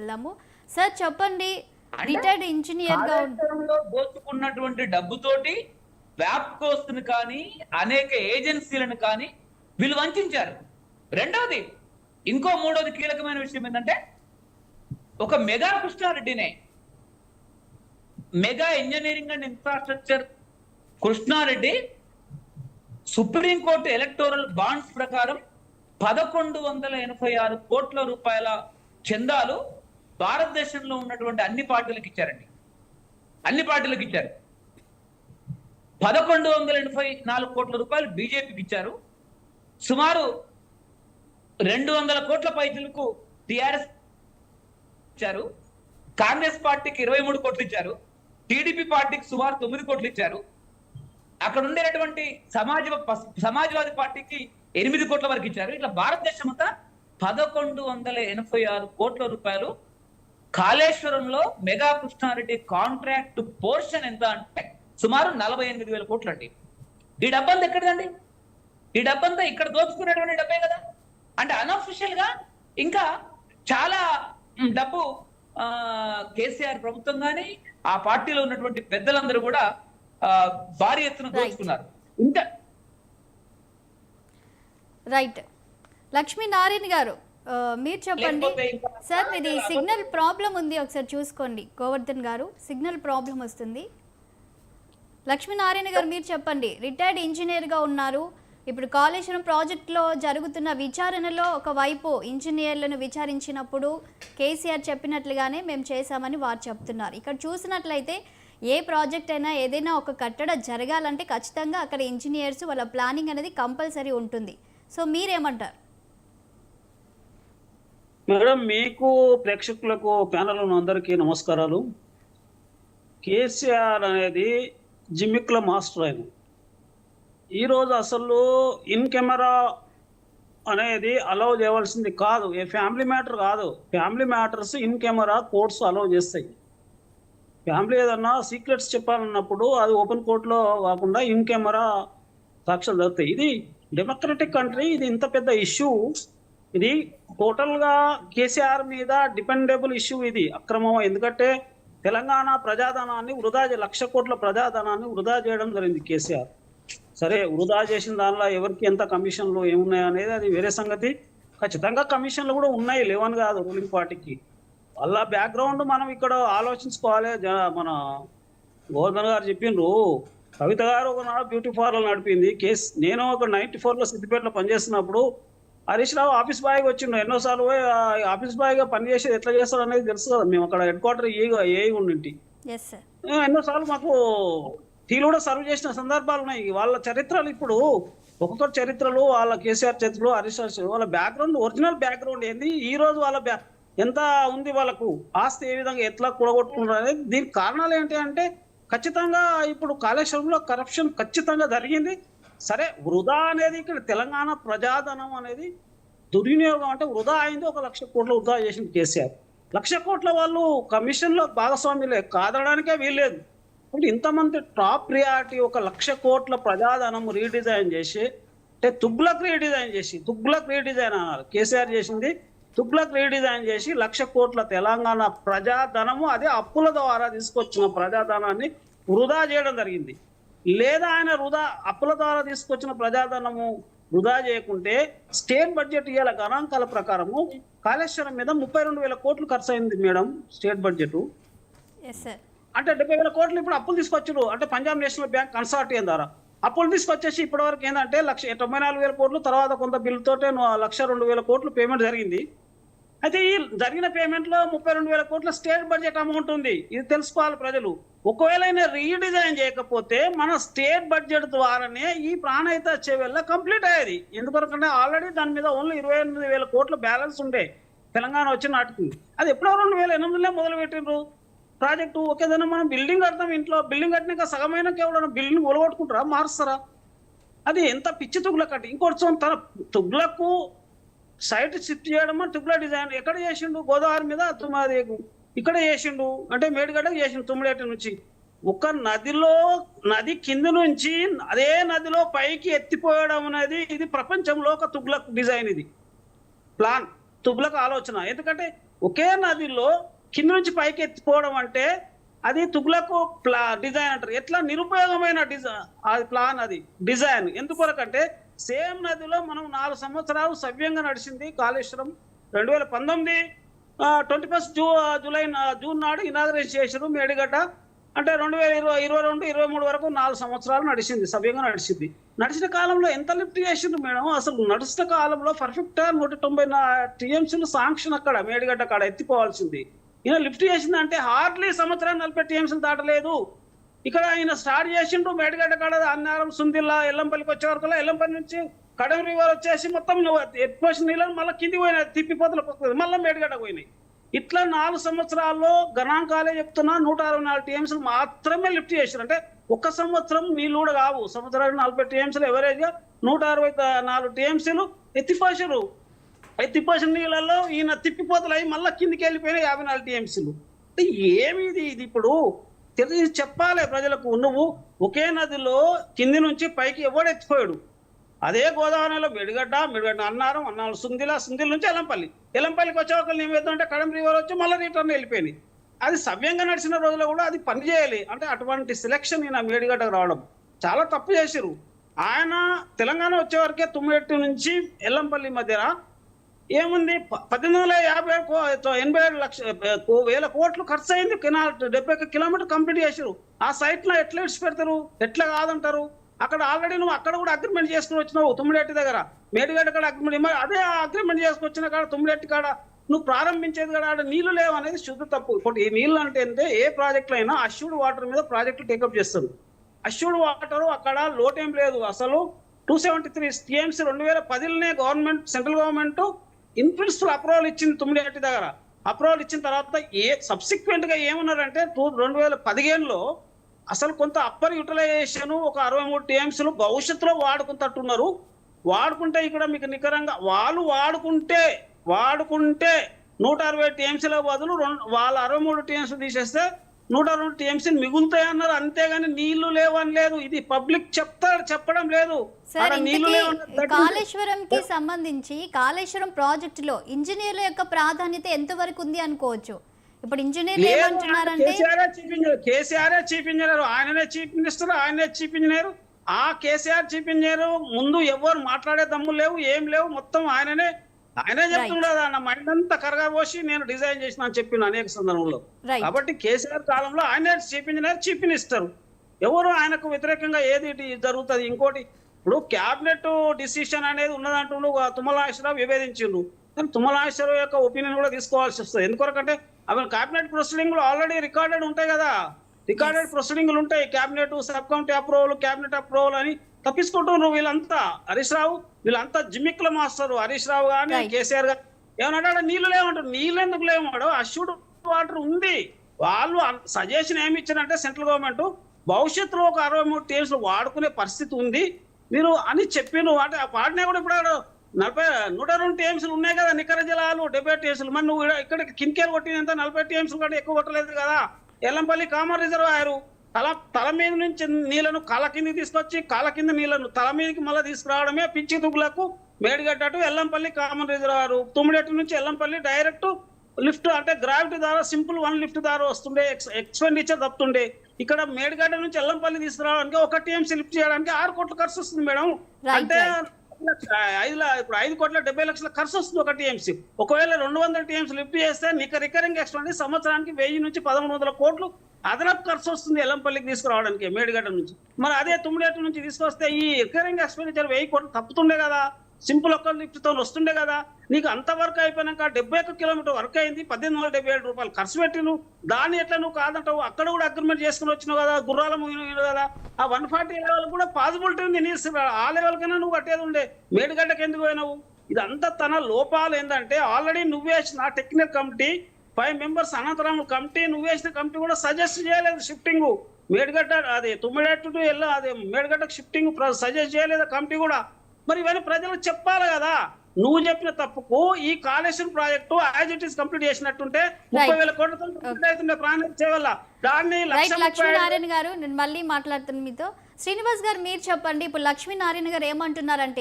వెళ్దాము. సార్ చెప్పండి, అంటే రిటైర్డ్ ఇంజనీర్ గా కాళేశ్వరంలో దోచుకున్నటువంటి డబ్బుతోటి వ్యాప్కోస్ను కానీ అనేక ఏజెన్సీలను కానీ వీళ్ళు వంచారు. రెండవది మూడోది కీలకమైన విషయం ఏంటంటే ఒక మెగా కృష్ణారెడ్డినే Mega Engineering and Infrastructure Krishna Reddy Supreme Court electoral bonds ప్రకారం 1186 కోట్ల రూపాయల చందాలు భారతదేశంలో ఉన్నటువంటి అన్ని పార్టీలకు ఇచ్చారండి. అన్ని పార్టీలకు ఇచ్చారు. 1184 కోట్ల రూపాయలు బీజేపీకి ఇచ్చారు. సుమారు 200 కోట్ల పైసలకు టిఆర్ఎస్ ఇచ్చారు. కాంగ్రెస్ పార్టీకి 23 కోట్లు ఇచ్చారు. టీడీపీ పార్టీకి సుమారు 9 కోట్లు ఇచ్చారు. అక్కడ ఉండేటువంటి సమాజ్వాదీ పార్టీకి 8 కోట్ల వరకు ఇచ్చారు. ఇట్లా భారతదేశం అంతా 1186 కోట్ల రూపాయలు కాళేశ్వరంలో మెగా కృష్ణారెడ్డి కాంట్రాక్ట్ పోర్షన్ ఎంత అంటే సుమారు 48,000 కోట్లు అండి. ఈ డబ్బంతా ఎక్కడదండి? ఈ డబ్బంతా ఇక్కడ దోచుకునేటువంటి డబ్బే కదా. అంటే అన్అఫిషియల్ గా ఇంకా చాలా డబ్బు కేసీఆర్ ప్రభుత్వం కానీ ఆ పార్టీలో ఉన్నటువంటి పెద్దలందరూ కూడా భారీ ఎత్తున దోచుకున్నారు. ఇంకా రైట్. లక్ష్మీనారాయణ గారు మీరు చెప్పండి సార్. ఇది సిగ్నల్ ప్రాబ్లం ఉంది, ఒకసారి చూసుకోండి. గోవర్ధన్ గారు సిగ్నల్ ప్రాబ్లం వస్తుంది. లక్ష్మీనారాయణ గారు మీరు చెప్పండి. రిటైర్డ్ ఇంజనీర్గా ఉన్నారు. ఇప్పుడు కాళేశ్వరం ప్రాజెక్టులో జరుగుతున్న విచారణలో ఒకవైపు ఇంజనీర్లను విచారించినప్పుడు కేసీఆర్ చెప్పినట్లుగానే మేము చేశామని వారు చెప్తున్నారు. ఇక్కడ చూసినట్లయితే ఏ ప్రాజెక్ట్ అయినా ఏదైనా ఒక కట్టడం జరగాలంటే ఖచ్చితంగా అక్కడ ఇంజనీర్స్ వాళ్ళ ప్లానింగ్ అనేది కంపల్సరీ ఉంటుంది. సో మీరేమంటారు మేడం? మీకు ప్రేక్షకులకు ప్యానల్ అందరికీ నమస్కారాలు. కేసీఆర్ అనేది జిమ్మిక్ల మాస్టర్. ఆయన ఈరోజు అసలు ఇన్ కెమెరా అనేది అలౌ చేయవలసింది కాదు. ఏ ఫ్యామిలీ మ్యాటర్ కాదు. Family matters in camera courts allow చేస్తాయి. ఫ్యామిలీ ఏదన్నా సీక్రెట్స్ చెప్పాలన్నప్పుడు అది ఓపెన్ కోర్టులో కాకుండా ఇన్ కెమెరా సాక్ష్యాలు జరుగుతాయి. ఇది డెమోక్రటిక్ కంట్రీ. ఇది ఇంత పెద్ద ఇష్యూ. ఇది టోటల్గా కేసీఆర్ మీద డిపెండబుల్ ఇష్యూ. ఇది అక్రమం. ఎందుకంటే తెలంగాణ ప్రజాధనాన్ని వృధా 1,00,000 కోట్ల ప్రజాధనాన్ని వృధా చేయడం జరిగింది కేసీఆర్. సరే, వృధా చేసిన దానిలో ఎవరికి ఎంత కమిషన్లు ఏమున్నాయి అనేది అది వేరే సంగతి. ఖచ్చితంగా కమిషన్లు కూడా ఉన్నాయి, లేవని కాదు. రూలింగ్ పార్టీకి వాళ్ళ బ్యాక్గ్రౌండ్ మనం ఇక్కడ ఆలోచించుకోవాలి. మన గోవర్ధన్ గారు చెప్పిండ్రు, కవిత గారు ఒకనాడు బ్యూటీ పార్లర్ నడిపింది. నేను ఒక 94లో సిద్దిపేటలో పనిచేస్తున్నప్పుడు హరీష్ రావు ఆఫీస్ బాయ్గా వచ్చిండు. ఎన్నోసార్లు పోయి ఆఫీస్ బాయ్గా పనిచేసేది ఎట్లా చేస్తాడు అనేది తెలుసు కదా. మేము అక్కడ హెడ్ క్వార్టర్ ఏ ఉండింటి. ఎన్నోసార్లు మాకు టీలు కూడా సర్వ్ చేసిన సందర్భాలు ఉన్నాయి. వాళ్ళ చరిత్రలు ఇప్పుడు ఒక్కొక్కటి చరిత్రలు, వాళ్ళ కేసీఆర్ చరిత్రలు, హరీష్ రావు వాళ్ళ బ్యాక్గ్రౌండ్, ఒరిజినల్ బ్యాక్గ్రౌండ్ ఏంది, ఈ రోజు వాళ్ళ ఎంత ఉంది, వాళ్ళకు ఆస్తి ఏ విధంగా ఎట్లా కూడగొట్టుకుంటారు అనేది. దీనికి కారణాలు ఏంటి అంటే ఖచ్చితంగా ఇప్పుడు కాళేశ్వరంలో కరప్షన్ ఖచ్చితంగా జరిగింది. సరే, వృధా అనేది ఇక్కడ తెలంగాణ ప్రజాధనం అనేది దుర్వినియోగం అంటే వృధా అయింది. 1,00,000 కోట్లు వృధా చేసింది కేసీఆర్. 1,00,000 కోట్ల వాళ్ళు కమిషన్లో భాగస్వామ్యులే, కాదనడానికే వీల్లేదు. అంటే ఇంతమంది టాప్ ప్రియారిటీ 1,00,000 కోట్ల ప్రజాధనం రీడిజైన్ చేసి, అంటే తుగ్లక్ రీడిజైన్ అన్నారు. కేసీఆర్ చేసింది తుగ్లక్ రీడిజైన్ చేసి 1,00,000 కోట్ల తెలంగాణ ప్రజాధనము, అదే అప్పుల ద్వారా తీసుకొచ్చిన ప్రజాధనాన్ని వృధా చేయడం జరిగింది. లేదా ఆయన అప్పుల ద్వారా తీసుకొచ్చిన ప్రజాధనము వృధా చేయకుంటే స్టేట్ బడ్జెట్ ఇవాళ గణాంకాల ప్రకారము కాళేశ్వరం మీద 32,000 కోట్లు ఖర్చు అయింది మేడం. స్టేట్ బడ్జెట్ అంటే 70,000 కోట్లు ఇప్పుడు అప్పులు తీసుకొచ్చారు. అంటే పంజాబ్ నేషనల్ బ్యాంక్ కన్సార్టియం ద్వారా అప్పులు తీసుకొచ్చేసి ఇప్పటివరకు ఏంటంటే 1,94,000 కోట్లు, తర్వాత కొంత బిల్లుతోటే 1,02,000 కోట్లు పేమెంట్ జరిగింది. అయితే ఈ జరిగిన పేమెంట్లో 32,000 కోట్ల స్టేట్ బడ్జెట్ అమౌంట్ ఉంది. ఇది తెలుసుకోవాలి ప్రజలు. ఒకవేళ రీడిజైన్ చేయకపోతే మన స్టేట్ బడ్జెట్ ద్వారానే ఈ ప్రాణహిత చెవెళ్ళ కంప్లీట్ అయ్యేది. ఎందుకంటే ఆల్రెడీ దాని మీద ఓన్లీ 28,000 కోట్ల బ్యాలెన్స్ ఉండే తెలంగాణ వచ్చిన నాటికి. అది ఎప్పుడో 2008లో మొదలు పెట్టిండ్రు ప్రాజెక్టు. ఒకేదైనా మనం బిల్డింగ్ కడతాం, ఇంట్లో బిల్డింగ్ కట్టినాక సగమైన కేవలం బిల్డింగ్ ఒలగొట్టుకుంటారా, మారుస్తారా? అది ఎంత పిచ్చి తుగ్లక్ అంటే. ఇంకోటి తన తుగ్లకు సైట్ షిఫ్ట్ చేయడం తుగ్ల డిజైన్ ఎక్కడ చేసిండు? గోదావరి మీద ఇక్కడ చేసిండు. అంటే మేడిగడ్డ చేసిండు, తుమ్మిడేట నుంచి. ఒక నది కింద నుంచి అదే నదిలో పైకి ఎత్తిపోయడం అనేది ఇది ప్రపంచంలో ఒక తుగ్లక్ డిజైన్. ఇది ప్లాన్, తుగ్లక్ ఆలోచన. ఎందుకంటే ఒకే నదిలో కింద నుంచి పైకి ఎత్తిపోవడం అంటే అది తుగ్లకు డిజైన్ అంటారు. ఎట్లా నిరుపయోగమైన అది ప్లాన్, అది డిజైన్. ఎందుకొరకంటే సేమ్ నదిలో మనం 4 సంవత్సరాలు సవ్యంగా నడిచింది కాళేశ్వరం. 2019 21 జూన్ నాడు ఇనాగరేషన్ చేశారు మేడిగడ్డ. అంటే 2022, 23 వరకు 4 సంవత్సరాలు నడిచింది, సవ్యంగా నడిచింది. నడిచిన కాలంలో ఎంత లిఫ్ట్ చేసిండ్రు మేడం? అసలు నడిచిన కాలంలో పర్ఫెక్ట్ 190 టీఎంసీలు శాంక్షన్ అక్కడ మేడిగడ్డ కాడ ఎత్తిపోవాల్సింది. ఈయన లిఫ్ట్ చేసింది అంటే హార్డ్లీ సంవత్సరాలు 40 టీఎంసీలు దాటలేదు. ఇక్కడ ఆయన స్టార్ట్ చేసిండు మేడిగడ్డ కాడ అన్నారం, సుందిల్లా, ఎల్లంపల్లికి వచ్చే వరకు, ఎల్లంపల్లి నుంచి కడెం రివర్ వచ్చేసి మొత్తం ఎత్తిపోసిన నీళ్ళని మళ్ళీ కిందికి పోయినాయి, తిప్పిపోతలు మళ్ళీ మేడిగడ్డ పోయినాయి. ఇట్లా 4 సంవత్సరాల్లో గణాంకాలే చెప్తున్నా 164 టీఎంసీలు మాత్రమే లిఫ్ట్ చేశారు. అంటే ఒక్క సంవత్సరం నీళ్ళు కూడా కావు, సంవత్సరానికి 40 టీఎంసీలు ఎవరేజ్ గా 164 టీఎంసీలు ఎత్తిపోసారు. ఎత్తిపోసిన నీళ్ళల్లో ఈయన తిప్పిపోతలు అయి మళ్ళీ కిందికి వెళ్ళిపోయిన 54 టీఎంసీలు. అంటే ఏమి ఇది ఇప్పుడు తెలిసి చెప్పాలి ప్రజలకు. నువ్వు ఒకే నదిలో కింది నుంచి పైకి ఎవడు ఎత్తిపోయాడు? అదే గోదావరిలో మేడిగడ్డ అన్నారం సుందిల నుంచి ఎల్లంపల్లికి వచ్చే ఒకళ్ళు ఏమవుతుందంటే కడెం రివర్ వచ్చి మళ్ళీ రిటర్న్ వెళ్ళిపోయింది. అది సవ్యంగా నడిచిన రోజుల్లో కూడా అది పని చేయాలి. అంటే అటువంటి సెలక్షన్ ఈయన మేడిగడ్డకు రావడం చాలా తప్పు చేశారు. ఆయన తెలంగాణ వచ్చే వరకే తుమ్మిరెడ్డి నుంచి ఎల్లంపల్లి మధ్యన ఏముంది 1887 కోట్లు ఖర్చు అయింది. 70 కిలోమీటర్ కంప్లీట్ చేశారు. ఆ సైట్ లో ఎట్లా ఇడిచి పెడతారు? ఎట్లా కాదంటారు? అక్కడ ఆల్రెడీ నువ్వు అక్కడ కూడా అగ్రిమెంట్ చేసుకుని వచ్చినావు తుమ్మిరెడ్డి దగ్గర, మేడిగడ్డ కాడ అగ్రిమెంట్. అదే అగ్రిమెంట్ చేసుకొచ్చిన కాడ తుమ్మిరెడ్డి కాడ నువ్వు ప్రారంభించేది కదా, ఆడ నీళ్లు లేవు అనేది శుద్ధ తప్పు. ఇప్పుడు ఈ నీళ్ళు అంటే ఏ ప్రాజెక్టులు అయినా అష్యూర్డ్ వాటర్ మీద ప్రాజెక్టులు టేకప్ చేస్తారు. అష్యూర్డ్ వాటర్ అక్కడ లోటేం లేదు. అసలు 273 టీఎంసీ 2010లోనే government, central government in principle approval ఇచ్చింది తుమ్మిరెడ్డి దగ్గర. అప్రూవల్ ఇచ్చిన తర్వాత సబ్సిక్వెంట్ గా ఏమన్నారంటే 2015లో అసలు కొంత అప్పర్ యూటిలైజేషన్ ఒక 63 టీఎంసీలు భవిష్యత్తులో వాడుకుంటున్నారు. వాడుకుంటే ఇక్కడ మీకు నికరంగా వాళ్ళు వాడుకుంటే 160 టీఎంసీల బదులు వాళ్ళ 63 టీఎంసీలు తీసేస్తే 102 టీఎంసీలు మిగులుతాయి అన్నారు. అంతేగాని నీళ్లు లేవని లేదు. ఇది పబ్లిక్ చెప్పడం లేదు. కాళేశ్వరం కి సంబంధించి కాళేశ్వరం ప్రాజెక్టులో ఇంజనీర్ల యొక్క ప్రాధాన్యత ఎంత వరకు ఉంది అనుకోవచ్చు? ఇప్పుడు ఇంజనీర్లు ఏమంటున్నారంటే కేసీఆర్ చీఫ్ ఇంజనీర్, ఆయననే చీఫ్ మినిస్టర్, ఆయనే చీఫ్ ఇంజనీర్. ఆ కేసీఆర్ చీఫ్ ఇంజనీర్ ముందు ఎవరు మాట్లాడే దమ్ము లేవు, ఏం లేవు. మొత్తం ఆయనే చెప్తున్నాడు. నా మైండ్ అంతా కరగబోసి నేను డిజైన్ చేసిన అని చెప్పిన అనేక సందర్భంలో. కాబట్టి కేసీఆర్ కాలంలో ఆయనే చీఫ్ ఇంజనీర్, చీఫ్ మినిస్టర్. ఎవరు ఆయనకు వ్యతిరేకంగా ఏది జరుగుతుంది? ఇంకోటి, ఇప్పుడు క్యాబినెట్ డిసిషన్ అనేది ఉన్నదంటూ తుమ్మల నాగేశ్వరరావు విభేదించిండు. కానీ తుమ్మల నాగేశ్వరరావు యొక్క ఒపీనియన్ కూడా తీసుకోవాల్సి వస్తుంది. ఎందుకొరకంటే అవి క్యాబినెట్ ప్రొసీడింగ్లు ఆల్రెడీ రికార్డెడ్ ఉంటాయి కదా. రికార్డెడ్ ప్రొసీడింగ్లు ఉంటాయి. Cabinet sub committee approval, cabinet approval అని తప్పించుకుంటున్నారు వీళ్ళంతా. హరీష్ రావు వీళ్ళంతా జిమ్మిక్ల మాస్టర్. హరీష్ రావు కానీ కేసీఆర్ గారు ఏమన్నాడు? నీళ్లు లేవంటారు. నీళ్ళు ఎందుకు లేవన్నాడు? అష్యూర్డ్ వాటర్ ఉంది. వాళ్ళు సజెషన్ ఏమి ఇచ్చారంటే సెంట్రల్ గవర్నమెంట్ భవిష్యత్తులో ఒక 63 టీఎంసీలు వాడుకునే పరిస్థితి ఉంది మీరు అని చెప్పిను. అంటే వాడినా కూడా ఇప్పుడు 102 టీఎంసీలు ఉన్నాయి కదా నికర జలాలు, 70 టీఎంసీలు. మరి నువ్వు ఇక్కడ కింకేరు కొట్టినంత 40 టీఎంసీలు కంటే ఎక్కువ కొట్టలేదు కదా. ఎల్లంపల్లి కామన్ రిజర్వాయర్ తల మీద నుంచి నీళ్లను కాళ్ళ కిందకి తీసుకొచ్చి కాళ్ళ కింద నీళ్లను తల మీదకి మళ్ళీ తీసుకురావడమే పిచ్చి తుగ్గులకు. Medigadda to Yellampalli common reservoir, Tummidihatti నుంచి ఎల్లంపల్లి డైరెక్ట్ లిఫ్ట్, అంటే గ్రావిటీ ద్వారా సింపుల్ 1 లిఫ్ట్ ద్వారా వస్తుండే, ఎక్స్పెండిచర్ తప్పుతుండే. ఇక్కడ మేడిగడ్డ నుంచి ఎల్లంపల్లి తీసుకురావడానికి 1 టీఎంసీ లిఫ్ట్ చేయడానికి 6 కోట్ల ఖర్చు వస్తుంది మేడం. అంటే 5 కోట్ల 70 లక్షల ఖర్చు వస్తుంది 1 టీఎంసీ. ఒకవేళ 200 టీఎంసీ లిఫ్ట్ చేస్తే నీకు రికరింగ్ ఎక్స్పెండిచర్ సంవత్సరానికి 1000 నుంచి 1100 కోట్లు అదనపు ఖర్చు వస్తుంది ఎల్లంపల్లికి తీసుకురావడానికి మేడిగడ్డ నుంచి. మరి అదే తుమ్మిడెట్టు నుంచి తీసుకొస్తే ఈ రికరింగ్ ఎక్స్పెండిచర్ 1000 కోట్లు తప్పుతుండే కదా. సింపుల్ 1 లిఫ్ట్ తో వస్తుండే కదా. నీకు అంత వర్క్ అయిపోయినాక 71 కిలోమీటర్ వర్క్ అయింది, 1877 రూపాయలు ఖర్చు పెట్టిను. దాన్ని ఎట్లా నువ్వు కాదంటావు? అక్కడ కూడా అగ్రిమెంట్ చేసుకుని వచ్చినావు కదా, గుర్రాల ముగిన కదా. ఆ 140 లెవెల్ కూడా పాసిబిలిటీ ఉంది. నీ ఆ లెవెల్ కన్నా నువ్వు కట్టేది ఉండే. మేడిగడ్డకి ఎందుకు పోయినావు? ఇదంతా తన లోపాలు. ఏంటంటే ఆల్రెడీ నువ్వేసిన టెక్నికల్ కమిటీ 5 మెంబర్స్ అనంతరం కమిటీ, నువ్వేసిన కమిటీ కూడా సజెస్ట్ చేయలేదు షిఫ్టింగ్. మేడిగడ్డ అదే తుమ్మిడెట్టు అదే మేడిగడ్డకు షిఫ్టింగ్ సజెస్ట్ చేయలేదు కమిటీ కూడా. మరి ఇవన్నీ ప్రజలకు చెప్పాలి కదా. నువ్వు చెప్పిన తప్పుకు ఈ Kaleshwaram project as it is complete చేసినట్టుంటే 30,000 కోట్లతో కంప్లీట్ అవుతుండే ప్రాణం చేయవల్ల. దాన్ని లక్ష్మీనారాయణ గారు నేను మళ్ళీ మాట్లాడుతున్నాను మీతో. శ్రీనివాస్ గారు మీరు చెప్పండి, ఇప్పుడు లక్ష్మీనారాయణ గారు ఏమంటున్నారంటే